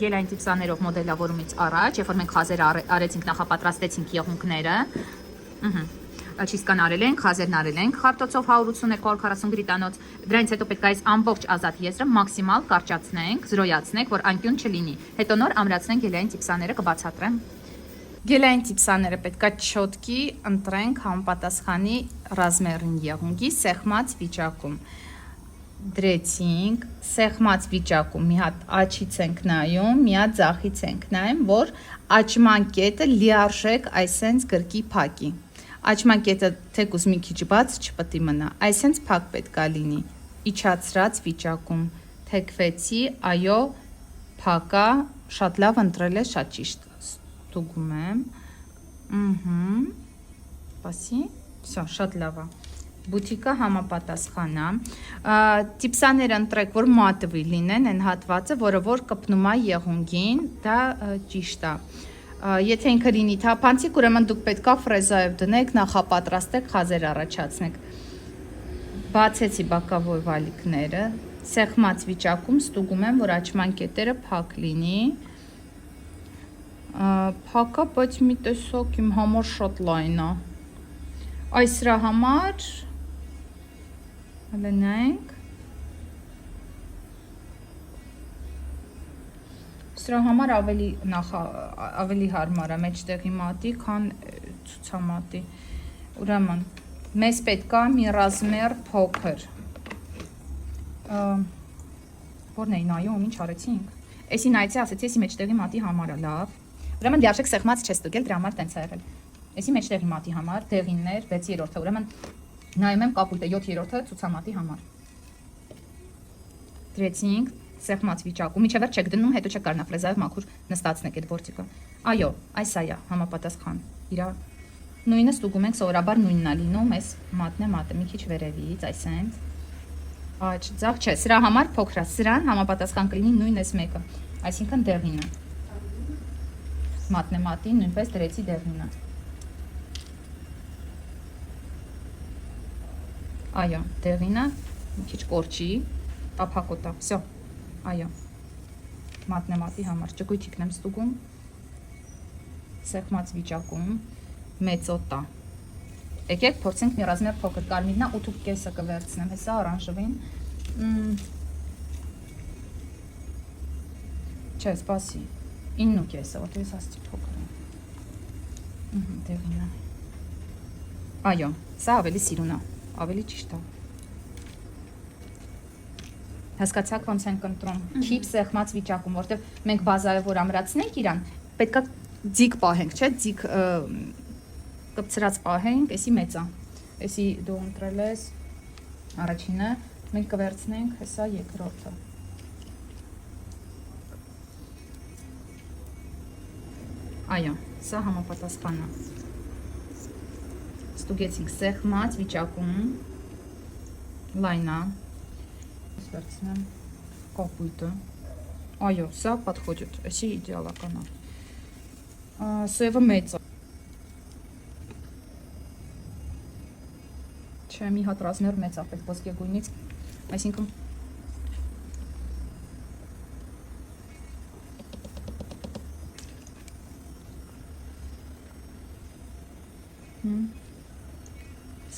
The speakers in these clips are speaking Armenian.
գելային տիպսաներով մոդելավորումից առաջ, երբ որ մենք խազերը արեցինք, նախապատրաստեցինք եղունգները, չիսկան արել ենք, խազերն արել ենք խարտոցով 180-240 գրիտանոց, դրանից հետո պետք է այս ամբողջ ազատ եզրը մաքսիմալ կարճացնենք, զրոյացնենք, որ անկյուն չլինի, հետո նոր ամրացնենք գելային տիպսաները, կբացատրեմ։ Գելային տիպսաները պետք է չոտկի ընտրենք համապատասխանի ռազմերին եղունգի սեղմած վիճակում։ Դրեցինք, սեղմած վիճակում մի հատ աչից ենք նայում, մի հատ ձախից ենք նայում, որ աճման կետը լիարժեք այսենց գրկի փակի։ Աճման կետը թեկուզ մի քիչ բաց չպետք է մնա, այսենց փակ պետք է լինի։ Իջացրած վիճակում թեքվեցի, այո, փակա, շատ լավ ընտրել է, շատ ճիշտ։ Ստուգում եմ, պասի, վсё, շատ լավ է, բութիկը համապատասխան է, տիպսաները ընտրեք, որ մատվի լինեն, են հատվածը, որը որ կպնում է եղունգին, դա ճիշտ է, եթե ինքը լինի թափանցիկ, ուրեմն դուք պետք է ֆրեզայով դնեք, նախապատրաստեք, խազեր առաջացնեք, բացեցի բակավոր վալիկները, սեղմած վիճակում ստուգում եմ, որ աճման կետերը փակ լինի, փակա, բայց մի տեսակ իմ համար շատ լայն է, այս սրա համար, հլնենք, սրա համար ավելի հարմար է մեջտեղի մատի, քան ցուցամատի, ուրեմն, մեզ պետք է մի ռազմեր փոքր, որն էի նայում, ինչ արեցինք, էսի նայեցի, ասեցի, էսի մեջտեղի մատի համար է լավ, ուրեմն լիարժեք սեղմած չես ստուգել, դրա համար տենց է եղել, էսի մեջտեղի մատի համար, դեղիններ, 6/3, ուրեմն նայում եմ կապույտը 7/3 ցուցամատի համար, դրեցինք, սեղմած վիճակում, միջև չեք դնում, հետո չեք կարնա ֆրեզայով մաքուր նստացնեք այդ գործիկը, այո, այս է համապատասխան, իրա նույնը ստուգում ենք, սովորաբար նույնն է լինում, այս մատն է մատը, մի քիչ վերևից, այսենց, աչ, ձախ չէ, սրա համար փոքր է, սրան համապատասխան կլինի նույն այս մեկը, այսինքն դեղինը, մատնե մատին նույնպես դրեցի դեղինը, այո, դեղինը, մի քիչ կորչի, տափակոտա, վсё, այո, մատնե մատի համար, ճկույթիկն եմ ստուգում, սեղմած վիճակում, մեծոտա, եկեք փորձենք մի ռազմեր փոքր, կարմիրնա 8.5 կվերցնեմ, հեսա օրանժևին, չէ, սպասի, 9.5, որտեղ ես ասացի փոքր է, դեղինը, այո, սա ավելի սիրուն է, ավելի ճիշտ է, հասկացաք ոնց ենք ընտրում, քիպ սեղմած վիճակում, որտեղ մենք բազայով որ ամրացնենք իրան, պետք է ձիգ պահենք, չէ, ձիգ կպցրած պահենք, էսի մեծ է, էսի դու ընտրել ես առաջինը, մենք կվերցնենք հեսա երկրորդը, այո, սա համապատասխան է, ստուգեցինք սեղմած վիճակում, լայն է, վերցնեմ կապույտը, այո, սա подходит, էսի իդեալական է, սևը մեծ է, չէ, մի հատ ռազմեր մեծ է, պետք ոսկե գույնից, այսինքն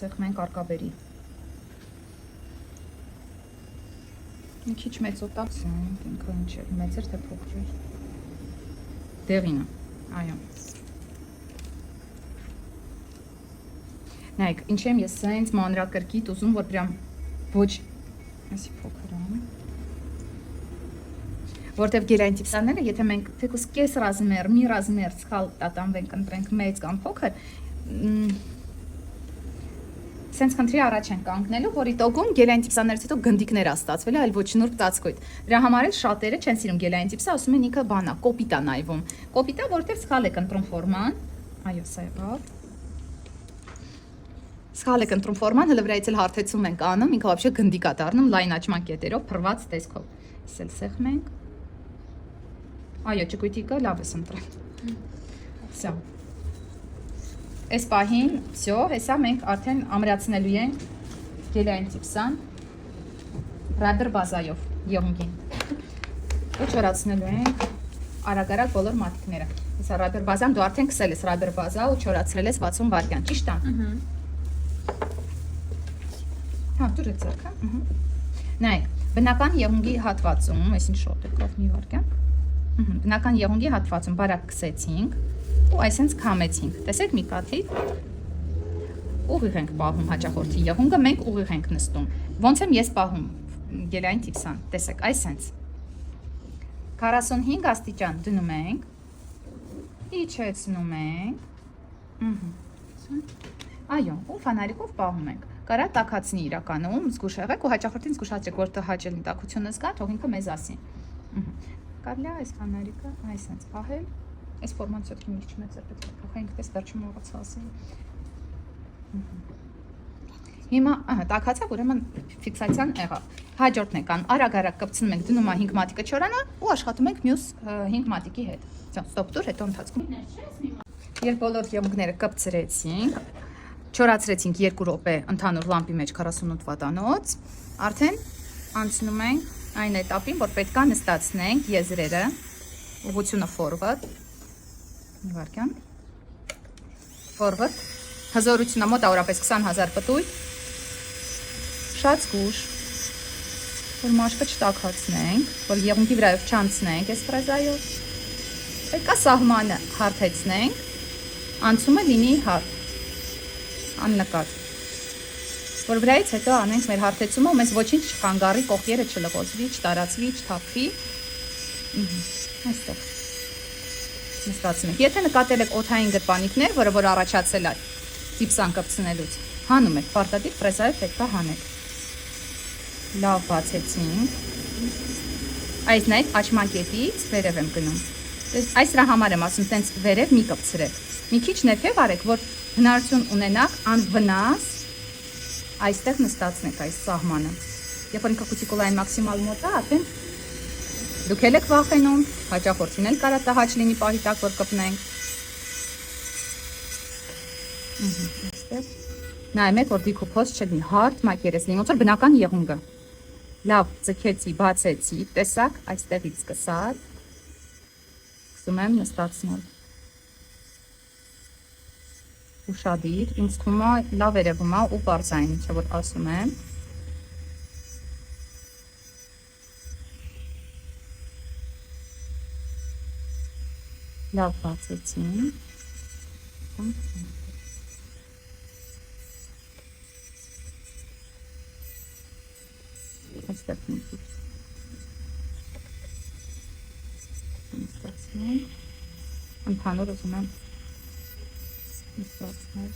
սեղմենք արկաբերի, մի քիչ մեծոտա, ինքը ինչ է, մեծ էր թե փոքր էր, դեղինը, այո, նայեք, ինչ եմ ես սենց մանրակրկիտ ուզում, որ պրյամ ոչ, այսի փոքր եմ, որտև գելային տիպսաները, եթե մենք թեկուս կես ռազմեր, մի ռազմեր սխալ տատանվենք, ընտրենք մեծ կամ փոքր, սենց խնդրի առաջ են կանգնելու, որի տոգում գելային տիպսաներից հետո գնդիկներ է ստացվել, այլ ոչ նուրբ ծածկույթ։ Դրա համար էլ շատերը չեն սիրում գելային տիպսը, ասում են ինքը բան է, կոպիտ է նայվում։ Կոպիտ է, որտեղ սխալ եք ընտրում ֆորման։ Այո, սա է բավ։ Սխալ եք ընտրում ֆորման, հələ վրայից էլ հարթեցում ենք անում, ինքը вообще գնդիկ է դառնում լայն աճման կետերով, փռված տեսքով։ Իսկ էլ սեղմենք։ Այո, ճկույթիկը լավ է ընտրել։ Всё։ Այս պահին, всё, հեսա մենք արդեն ամրացնելու ենք գելային տիպսան ռաբեր բազայով եղունգին։ ու չորացնելու ենք արագ-արագ բոլոր մատիկները։ Հեսա ռաբեր բազան դու արդեն քսել ես ռաբեր բազա ու չորացրել ես 60 վայրկյան, ճիշտ է։ Հա, դուր է ձեռքը։ Նայեք, բնական եղունգի հատվածում, այսինքն շոտ է կող մի վայրկյան։ Բնական եղունգի հատվածում բարակ քսեցինք ու այսինքն քամեցինք։ Տեսեք մի կաթի ուղիղ ենք պահում հաճախորդի եղունգը, մենք ուղիղ ենք նստում։ Ոնց եմ ես պահում գելային տիպսան, տեսեք, այսենց 45 աստիճան դնում ենք, իջեցնում ենք, այո, ու ֆանարիկով պահում ենք, կարա տաքացնի իրականում, զգուշ եղեք ու հաճախորդին զգուշացրեք, որտեղ հաճելին տաքությունը զգա, թող ինքը մեզ ասի, կարելի է այս ֆանարիկը այսենց պահել, այս ֆորման ծոտքի մի քիչ մեծ է պետք է փոխենք, պես վերջում ուղղացա ասի, հիմա տաքացավ, ուրեմն ֆիքսացիան եղավ, հաջորդն ենք ան, արագ-արագ կպցնում ենք, դնում է 5 մատիկը չորանա ու աշխատում ենք մյուս 5 մատիկի հետ, ստոպ դուր, հետո ընթացքում, երբ բոլոր եղունգները կպցրեցինք, չորացրեցինք 2 րոպե ընդհանուր լամպի մեջ 48 վատանոց, արդեն անցնում ենք այն էտապին, որ պետք է նստացնենք եզրերը, ուղղությունը forward, մի վայրկյան, forward, հզորությունը մոտավորապես 20,000 պտույտ, շատ զգուշ, որ մաշկը չտաքացնենք, որ եղունգի վրայով չանցնենք այս ֆրեզայով, պետք է սահմանը հարթեցնենք, անցումը լինի հարթ, աննկատ, որ վրայից հետո անենք մեր հարթեցումը ու մեզ ոչինչ չխանգարի, կողքերը չլղոզվի, չտարածվի, չթափվի, այստեղ նստացնենք, եթե նկատել եք օդային գրպանիկներ, որ առաջացել է տիպսան կպցնելուց, հանում եք, պարտադիր ֆրեզայով պետք է հանեք, լավ բացեցինք, այս նայեք աչմակետից վերև եմ գնում, այս դրա համար եմ ասում, տենց վերև մի կպցրեք, մի քիչ ներքև արեք, որ հնարություն ունենաք անվնաս այստեղ նստացնեք այս սահմանը, երբ որ ինքը կուտիկուլային մաքսիմալ մոտ է, արդեն դուք եք վախենում, հաճախորդին էլ կարա տհաճ լինի պահի տակ, որ կպնենք, նայում եք, որ դիք ու փոս չլինի, հարթ մակերես լինի, ոնց որ բնական եղունգը, լավ ձգեցի, բացեցի, տեսակ, այստեղից սկսած, սկսում եմ նստացնել, ուշադիր, ինձ թվում է լավ երևում է ու բարձային, չէ որ ասում եմ, լավ բացեցին, այստեղ մի քիչ նստացնել, ընդհանուր ուզում եմ նստացնել,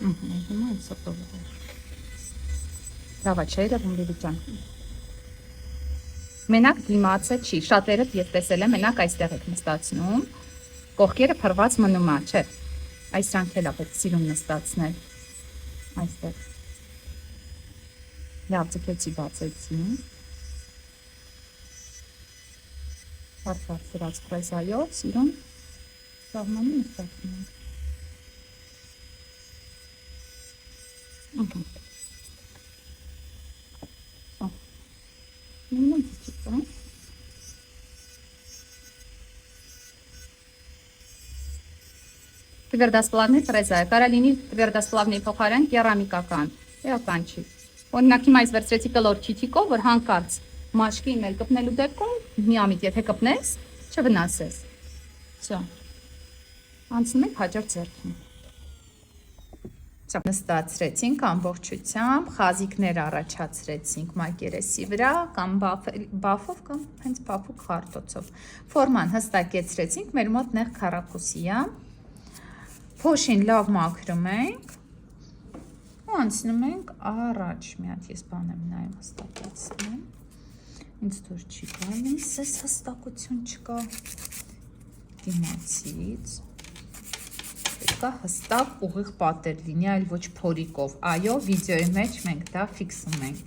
հիմա եմ սոտով լավա չէ երևում Լիլիջան, մենակ դիմացը չի, շատերդ ես տեսել եմ, մենակ այստեղ եք նստացնում, կողքերը փռված մնում է, չէ, այս rank էլ է պետք սիրում նստացնել, այստեղ, լավ ձգեցի բացեցի, հարթ սրած ֆրեզայով, սիրում, սաղմանի նստացնում, Տվերդասպլավնի ֆրեզա է, կարա լինի տվերդասպլավնի փոխարեն կերամիկական, էական չի, օրինակ հիմա այս վերցրեցի կլոր չիթիկով, որ հանկարծ մաշկի իմել կպնելու դեպքում, միամիտ եթե կպնես, չվնասես, սո, անցնում ենք հաջորդ ձեռքին, նստացրեցինք ամբողջությամբ, խազիկներ առաջացրեցինք մակերեսի վրա, կամ բաֆով, կամ հենց բաֆուկ խարտոցով, ֆորման հստակեցրեցինք, մեր մոտ նեղ քառակուսի է, փոշին լավ մաքրում ենք ու անցնում ենք առաջ, մի հատ ես բան եմ նայում հստակեցնեմ, ինձ դուր չի գալիս, ես հստակություն չկա դիմացից, պետք է հստակ ուղիղ պատեր լինի, այլ ոչ փորիկով, այո, վիդեոյի մեջ մենք դա ֆիքսում ենք,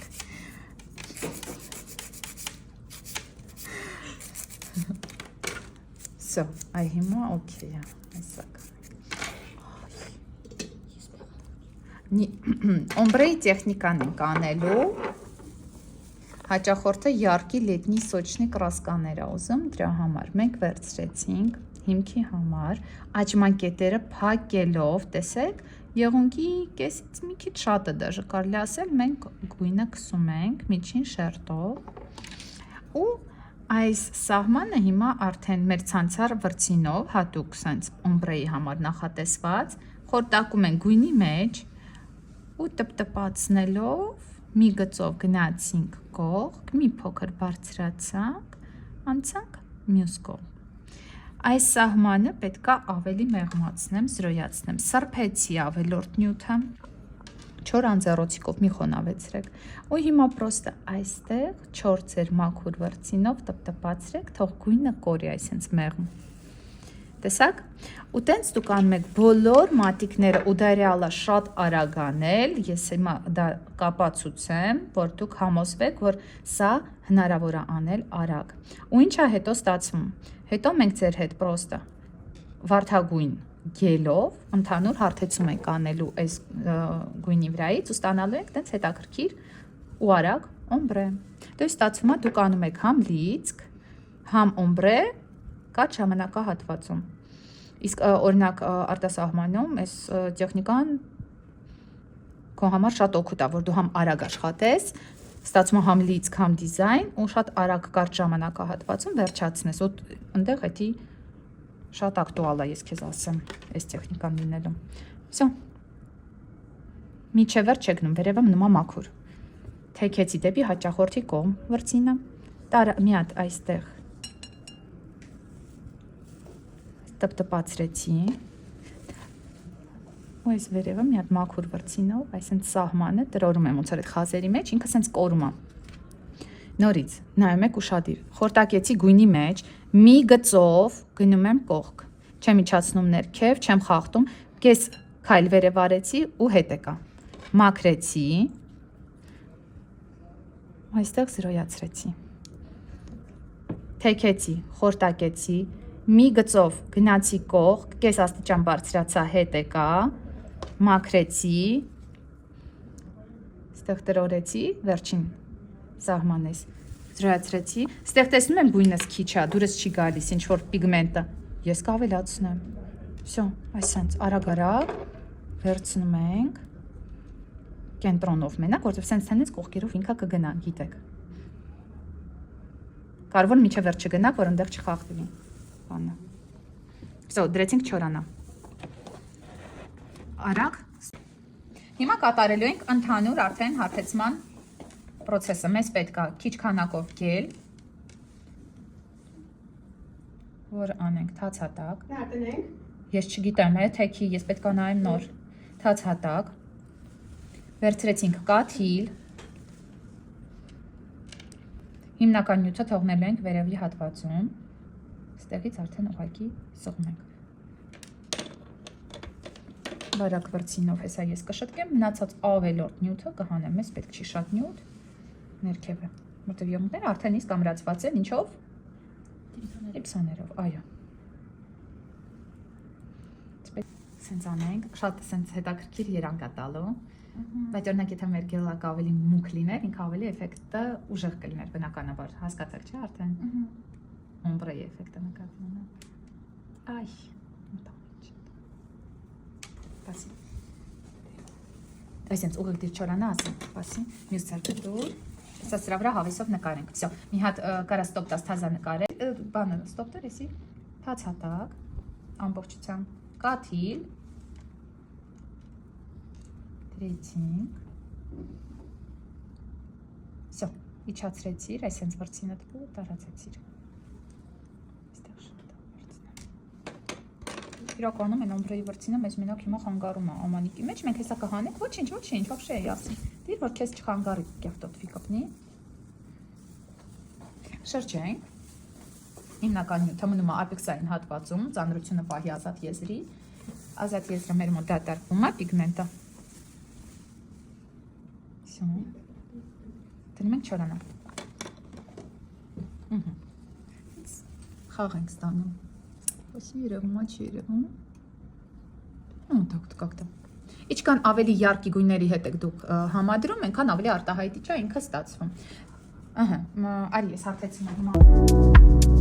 սո, այ հիմա օքեյ է, այսակ, Օմբրեի տեխնիկան ենք անելու։ Հաճախորդը յարկի լետնի սոչնի կրասկաներ ա ուզում, դրա համար մենք վերցրեցինք հիմքի համար աճմանկետերը փակելով, տեսեք, եղունգի կեսից մի քիչ շատ է դաժե կարելի ասել, մենք գույնը քսում ենք միջին շերտով ու այս սահմանը հիմա արդեն մեր ցանցառ վրձինով հատուկ sense օմբրեի համար նախատեսված խորտակում են գույնի մեջ ու տպտպացնելով մի գծով գնացինք կողք, մի փոքր բարձրացանք, անցանք մյուս կողմ։ Այս սահմանը պետք է ավելի մեղմացնեմ, զրոյացնեմ։ Սրբեցի ավելորդ նյութը, 4 անձեռոցիկով մի խոնավեցրեք։ Ու հիմա պրոստը այստեղ 4 ձեր մաքուր վրձինով տպտպացրեք, թող գույնը կորի, այսինքն մեղմ։ Տեսակ։ Ու տենց դուք անում եք բոլոր մատիկները ու դա ռեալա շատ արագ անել, ես հիմա դա կապացուցեմ, որ դուք համոզվեք, որ սա հնարավոր է անել արագ։ Ու ինչա հետո ստացվում։ Հետո մենք ձեր հետ պրոստը վարդագույն գելով ընդհանուր հարթեցում ենք անելու այս գույնի վրայից ու ստանալու ենք տենց հետաքրքիր ու արագ օմբրե։ Դե ստացվում է դուք անում եք համ լիցք, համ օմբրե կատ ժամանակահատվածում։ Իսկ օրինակ արտասահմանում այս տեխնիկան քո համար շատ օգուտ է, որ դու համ արագ աշխատես, ստացվում է համ լիցք, համ դիզայն ու շատ արագ կարճ ժամանակահատվածում վերջացնես։ Ու այնտեղ էդի շատ ակտուալ է, ես քեզ ասեմ, այս տեխնիկան լինելու։ Всё։ Միջև վերջ չեք գնում, վերևը մնում է մաքուր։ Թեքեցի դեպի հաճախորդի կողմ վրձինը, մի հատ այստեղ տպտպացրեցի ու այս վերևը մի հատ մաքուր վրձինով, այսինքն սահմանը տրորում եմ ոնց որ այդ խազերի մեջ, ինքը սենց կորում է։ Նորից նայում եք ուշադիր, խորտակեցի գույնի մեջ, մի գծով գնում եմ կողք, չեմ իջացնում ներքև, չեմ խախտում, կես քայլ վերև արեցի ու հետ եկա, մաքրեցի, այստեղ զրոյացրեցի, թեքեցի, խորտակեցի, մի գծով գնացի կողք, կես աստիճան բարձրացա, հետ եկա, մաքրեցի, ստեղ տրորեցի, վերջին սահմանես, զրոյացրեցի, ստեղ տեսնում եմ գույնս քիչ է, դուրս չի գալիս, ինչ որ պիգմենտը, ես կավելացնեմ, всё, այսենց արագ-արագ վերցնում ենք, կենտրոնով մենակ, որտեղ սենց թենից կողքերով ինքը կգնա, գիտեք, կարևոր միջև վերջ չգնաք, որ ընդեղ չխախտվի, բանը, всё, դրեցինք չորանա, արագ, հիմա կատարելու ենք ընդհանուր արդեն հարթեցման պրոցեսը, մեզ պետք է քիչ քանակով գել, որ անենք թաց հատակ, ես չգիտեմ, թեքի, ես պետք է նայեմ նոր, թաց հատակ, վերցրեցինք կաթիլ, հիմնական նյութը թողնելու ենք վերևի հատվածում, ստեղից արդեն ուղղակի սղում ենք, բարակ վրձինով հեսա ես կշտկեմ, մնացած ավելորդ նյութը կհանեմ, մեզ պետք չի շատ նյութ, ներքևը, որտև եղունգները արդեն իսկ ամրացված են, ինչով? Տիպսաներով, այո։ Սենց անենք, շատ սենց հետաքրքիր երանգ է տալու, բայց օրինակ եթե մեր գելակը ավելի մուգ լիներ, ինքը ավելի էֆեկտը ուժեղ կլիներ բնականաբար, հասկացաք չէ արդեն, օմբրեի էֆեկտը նկատի ունի, այ, պասի, այսինքն ուղիղ դիր չորանա ասեմ, պասի, մյուս ձեռքը դուր, սա սրա վրա հավեսով նկարենք, всё, մի հատ կարա ստոպ տաս թազա նկարել, բանը ստոպ տար, եսի, թաց հատակ, ամբողջությամբ, կաթիլ, դրեցինք, всё, իջացրեցիր, այսենց վրձինը դու տարածեցիր, իրականում են օմբրեի վրձինը մեզ մենակ հիմա խանգարում է ամանիկի մեջ, մենք հեսա կհանենք, ոչինչ, вообще էի ասի, դիր որ քեզ չխանգարի կեղտոտվի կպնի, շրջենք, հիմնական նյութը մնում է ապեքսային հատվածում, ծանրությունը պահի ազատ եզրի, ազատ եզրը մեր մոտ դատարկվում է պիգմենտը, դնում ենք չորանա, խաղ ենք ստանում, Спасибо, мочи, так как-то. Ինչքան ավելի յարկի գույների հետ եք դուք համադրում, այնքան ավելի արտահայտիչ է ինքը ստացվում։ Ահա, արի ես հարթեցնում եմ հիմա։